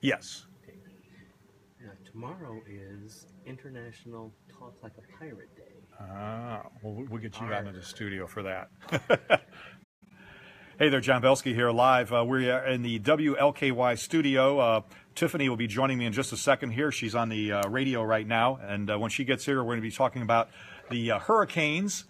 Yes. Okay. Tomorrow is International Talk Like a Pirate Day. Well, we'll get you out into the studio for that. Hey there, John Belsky here live. We're in the WLKY studio. Tiffany will be joining me in just a second here. She's on the radio right now, and when she gets here, we're going to be talking about the hurricanes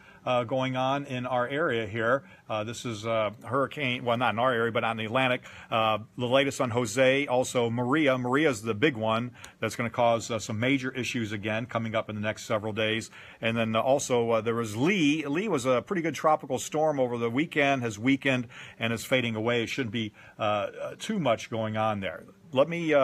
going on in our area here. This is hurricane, well, not in our area, but on the Atlantic. The latest on Jose, also Maria. Maria is the big one that's going to cause some major issues again coming up in the next several days. And then also there was Lee. Lee was a pretty good tropical storm over the weekend, has weakened and is fading away. It shouldn't be too much going on there. Let me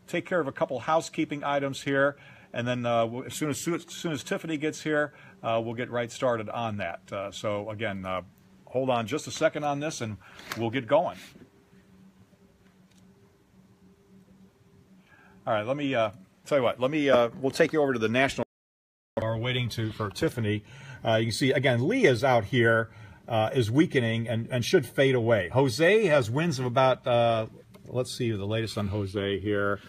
take care of a couple housekeeping items here. And then as soon as Tiffany gets here, we'll get right started on that. So again, hold on just a second on this and we'll get going. All right, let me tell you what. We'll take you over to the National. We're waiting for Tiffany. You can see, again, Leah's out here is weakening and should fade away. Jose has winds of about, let's see the latest on Jose here.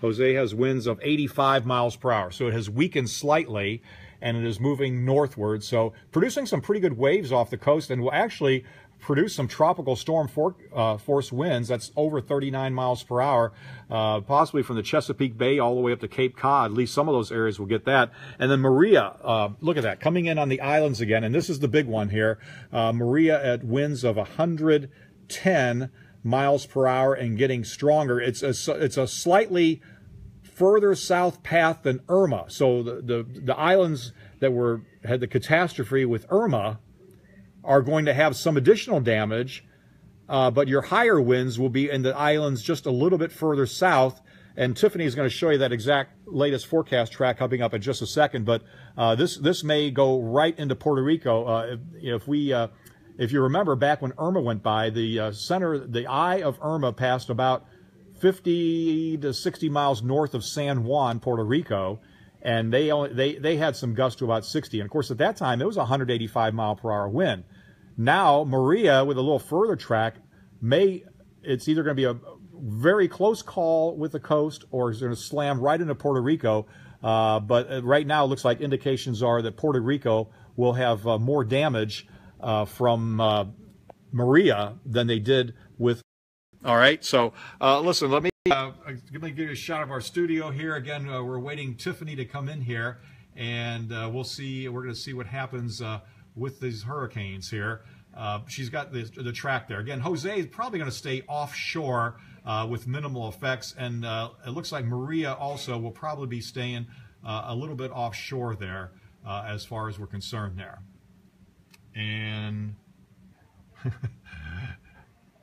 Jose has winds of 85 miles per hour, so it has weakened slightly, and it is moving northward, so producing some pretty good waves off the coast, and will actually produce some tropical storm force winds. That's over 39 miles per hour, possibly from the Chesapeake Bay all the way up to Cape Cod. At least some of those areas will get that. And then Maria, look at that, coming in on the islands again, and this is the big one here. Maria at winds of 110 miles per hour and getting stronger. It's a slightly further south path than Irma. So the islands that had the catastrophe with Irma are going to have some additional damage, but your higher winds will be in the islands just a little bit further south. And Tiffany is going to show you that exact latest forecast track coming up in just a second. But this may go right into Puerto Rico. If you remember back when Irma went by, the eye of Irma passed about 50 to 60 miles north of San Juan, Puerto Rico, and they had some gusts to about 60. And of course, at that time, it was a 185 mile per hour wind. Now, Maria, with a little further track, it's either going to be a very close call with the coast or it's going to slam right into Puerto Rico. But right now, it looks like indications are that Puerto Rico will have more damage from Maria than they did with. All right, so listen, let me give you a shot of our studio here. Again, we're waiting Tiffany to come in here, and we'll see. We're going to see what happens with these hurricanes here. She's got the track there. Again, Jose is probably going to stay offshore with minimal effects, and it looks like Maria also will probably be staying a little bit offshore there as far as we're concerned there. And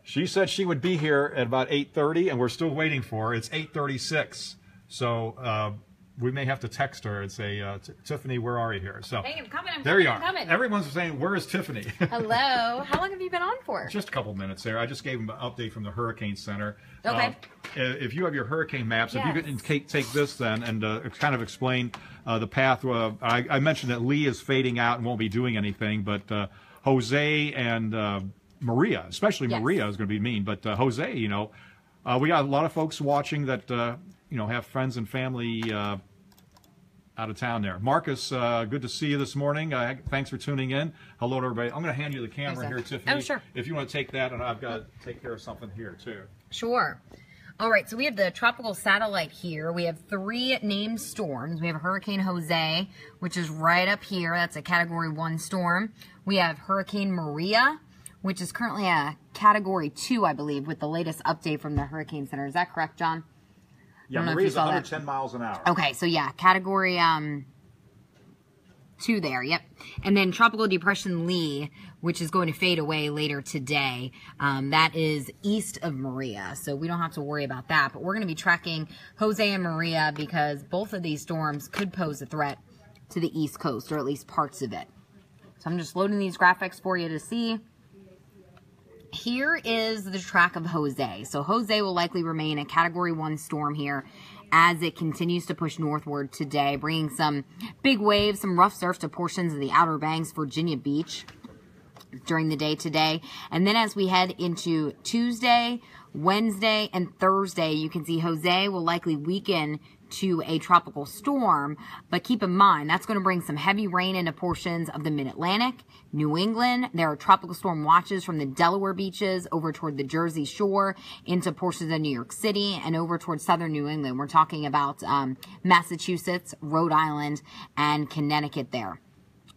she said she would be here at about 8:30, and we're still waiting for her. It's 8:36, so we may have to text her and say, Tiffany, where are you here? So hey, I'm coming. There you are. Everyone's saying, where is Tiffany? Hello. How long have you been on for? Just a couple minutes there. I just gave them an update from the Hurricane Center. Okay. If you have your hurricane maps, yes. if you could take this then and kind of explain the path. I mentioned that Lee is fading out and won't be doing anything, but Jose and Maria, especially yes. Maria is going to be mean, but Jose, we got a lot of folks watching that, have friends and family out of town there. Marcus, good to see you this morning. Thanks for tuning in. Hello to everybody. I'm going to hand you the camera here, Tiffany. Oh, sure. If you want to take that, and I've got to take care of something here, too. Sure. All right, so we have the tropical satellite here. We have 3 named storms. We have Hurricane Jose, which is right up here. That's a Category 1 storm. We have Hurricane Maria, which is currently a Category 2, I believe, with the latest update from the Hurricane Center. Is that correct, John? Yeah, Maria's 110 miles an hour. Okay, so yeah, Category 2 there, yep. And then Tropical Depression Lee, which is going to fade away later today. That is east of Maria, so we don't have to worry about that. But we're going to be tracking Jose and Maria because both of these storms could pose a threat to the East Coast, or at least parts of it. So I'm just loading these graphics for you to see. Here is the track of Jose. So Jose will likely remain a Category 1 storm here as it continues to push northward today, bringing some big waves, some rough surf to portions of the Outer Banks, Virginia Beach. during the day today. And then as we head into Tuesday, Wednesday, and Thursday, you can see Jose will likely weaken to a tropical storm, but keep in mind that's going to bring some heavy rain into portions of the mid-Atlantic, New England. There are tropical storm watches from the Delaware beaches over toward the Jersey Shore into portions of New York City and over toward southern New England. We're talking about Massachusetts, Rhode Island, and Connecticut there.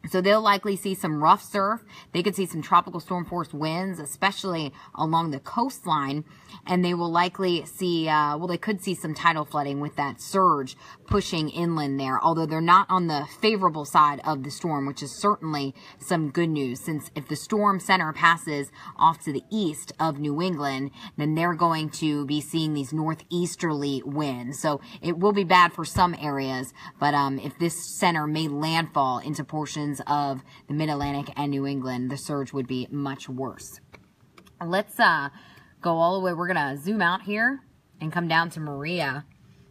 So they'll likely see some rough surf. They could see some tropical storm force winds, especially along the coastline. And they will likely see, they could see some tidal flooding with that surge pushing inland there. Although they're not on the favorable side of the storm, which is certainly some good news. Since if the storm center passes off to the east of New England, then they're going to be seeing these northeasterly winds. So it will be bad for some areas. But if this center made landfall into portions of the Mid-Atlantic and New England, the surge would be much worse. Let's go all the way. We're going to zoom out here and come down to Maria.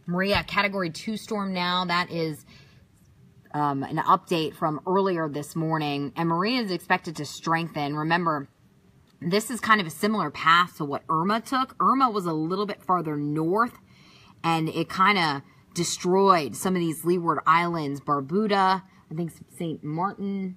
Maria, Category 2 storm now. That is an update from earlier this morning. And Maria is expected to strengthen. Remember, this is kind of a similar path to what Irma took. Irma was a little bit farther north, and it kind of destroyed some of these leeward islands. Barbuda, I think St. Martin,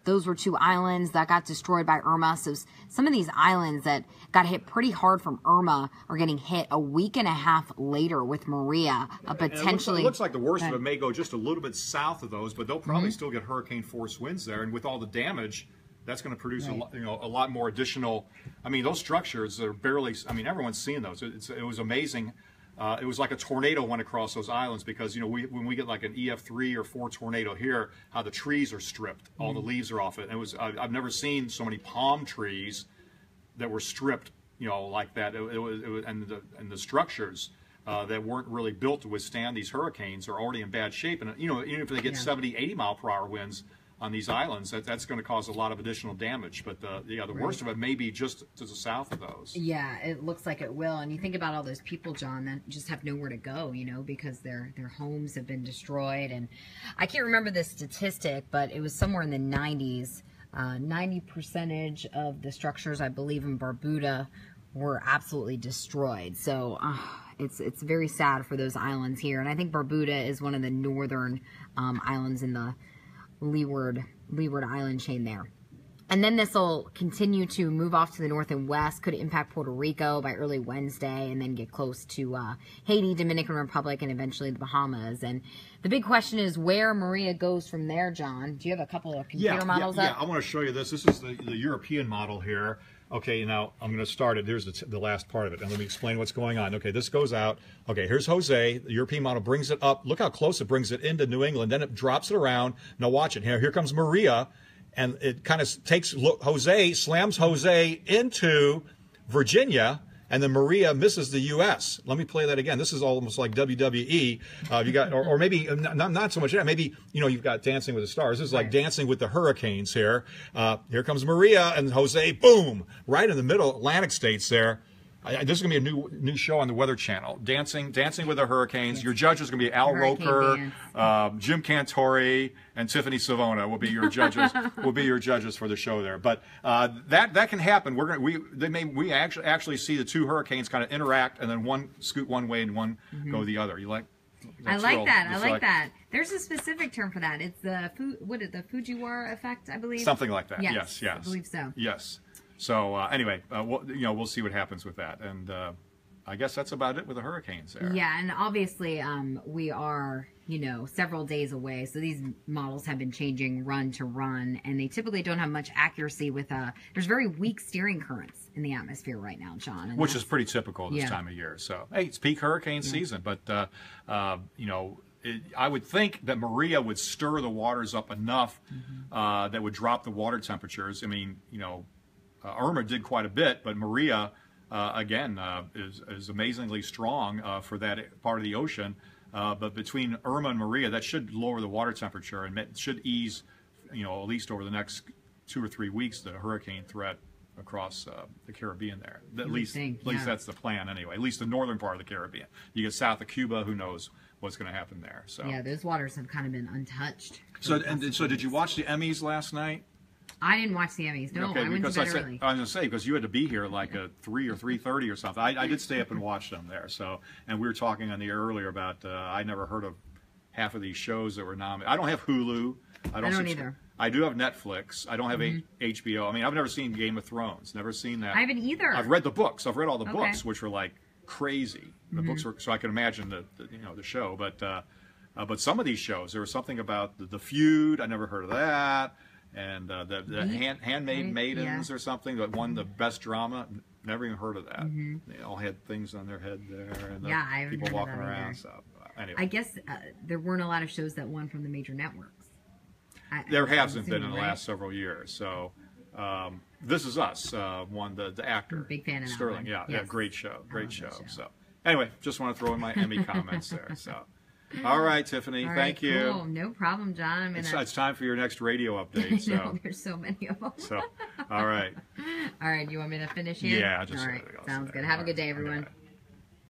those were two islands that got destroyed by Irma. So some of these islands that got hit pretty hard from Irma are getting hit a week and a half later with Maria. Potentially, it looks like the worst of it may go just a little bit south of those, but they'll probably still get hurricane force winds there. And with all the damage, that's going to produce a lot more additional. I mean, those structures are barely. I mean, everyone's seen those. It was amazing. It was like a tornado went across those islands because, when we get like an EF3 or 4 tornado here, how the trees are stripped, all the leaves are off it. And I've never seen so many palm trees that were stripped, like that. And the structures that weren't really built to withstand these hurricanes are already in bad shape. And, even if they get 70, 80 mile per hour winds on these islands, that's going to cause a lot of additional damage. But the worst of it may be just to the south of those. Yeah, it looks like it will. And you think about all those people, John, that just have nowhere to go, because their homes have been destroyed. And I can't remember the statistic, but it was somewhere in the 90s. 90% of the structures, I believe, in Barbuda were absolutely destroyed. So it's very sad for those islands here. And I think Barbuda is one of the northern islands in the leeward island chain there. And then this will continue to move off to the north and west, could impact Puerto Rico by early Wednesday, and then get close to Haiti, Dominican Republic, and eventually the Bahamas. And the big question is where Maria goes from there, John. Do you have a couple of computer models up? Yeah, I want to show you this. This is the European model here. Okay, now I'm going to start it. There's the last part of it, and let me explain what's going on. Okay, this goes out. Okay, here's Jose. The European model brings it up. Look how close it brings it into New England. Then it drops it around. Now watch it. Here comes Maria, and it kind of slams Jose into Virginia, and then Maria misses the U.S. Let me play that again. This is almost like WWE. You got, or maybe not so much. Maybe you've got Dancing with the Stars. This is like Dancing with the Hurricanes here. Here comes Maria and Jose. Boom! Right in the middle, Atlantic states there. This is going to be a new show on the Weather Channel. Dancing with the Hurricanes. Your judges are going to be Al Roker, Jim Cantori, and Tiffany Savona will be your judges. For the show there. But that can happen. We actually see the two hurricanes kind of interact, and then one scoot one way and one go the other. You like? I like that. There's a specific term for that. It's the Fujiwara effect, I believe. Something like that. Yes. Yes. I believe so. Yes. So anyway, we'll see what happens with that, and I guess that's about it with the hurricanes there. Yeah, and obviously we are several days away, so these models have been changing run to run, and they typically don't have much accuracy with there's very weak steering currents in the atmosphere right now, John, which is pretty typical this time of year. So hey, it's peak hurricane season, but I would think that Maria would stir the waters up enough that would drop the water temperatures. I mean, Irma did quite a bit, but Maria, again, is amazingly strong for that part of the ocean. But between Irma and Maria, that should lower the water temperature and should ease, at least over the next 2 or 3 weeks, the hurricane threat across the Caribbean there. At least that's the plan anyway. At least the northern part of the Caribbean. You get south of Cuba, who knows what's going to happen there. So yeah, those waters have kind of been untouched. So did you watch the Emmys last night? I didn't watch the Emmys. No, Okay, I went to because bed early. I was going to say, because you had to be here like at 3 or 3:30 or something. I did stay up and watch them there. So, and we were talking on the air earlier about I never heard of half of these shows that were nominated. I don't have Hulu. I don't either. I do have Netflix. I don't have HBO. I mean, I've never seen Game of Thrones. Never seen that. I haven't either. I've read the books. I've read all the books, which were like crazy. The books were, so I can imagine the show. But some of these shows, there was something about the feud. I never heard of that. And the Handmaid Maidens or something that won the best drama. Never even heard of that. They all had things on their head there, and people walking around. So anyway, I guess there weren't a lot of shows that won from the major networks. There hasn't been in the last several years. So This Is Us won the actor. Big fan of Sterling. that one. Yeah, great show, great show. So anyway, just want to throw in my Emmy comments there. So. All right, Tiffany. All thank right, you. Cool. No problem, John. It's time for your next radio update. So. No, there's so many of them. So, all right. All right. You want me to finish here? Yeah. Just all right. Sounds good. Have a good day, everyone.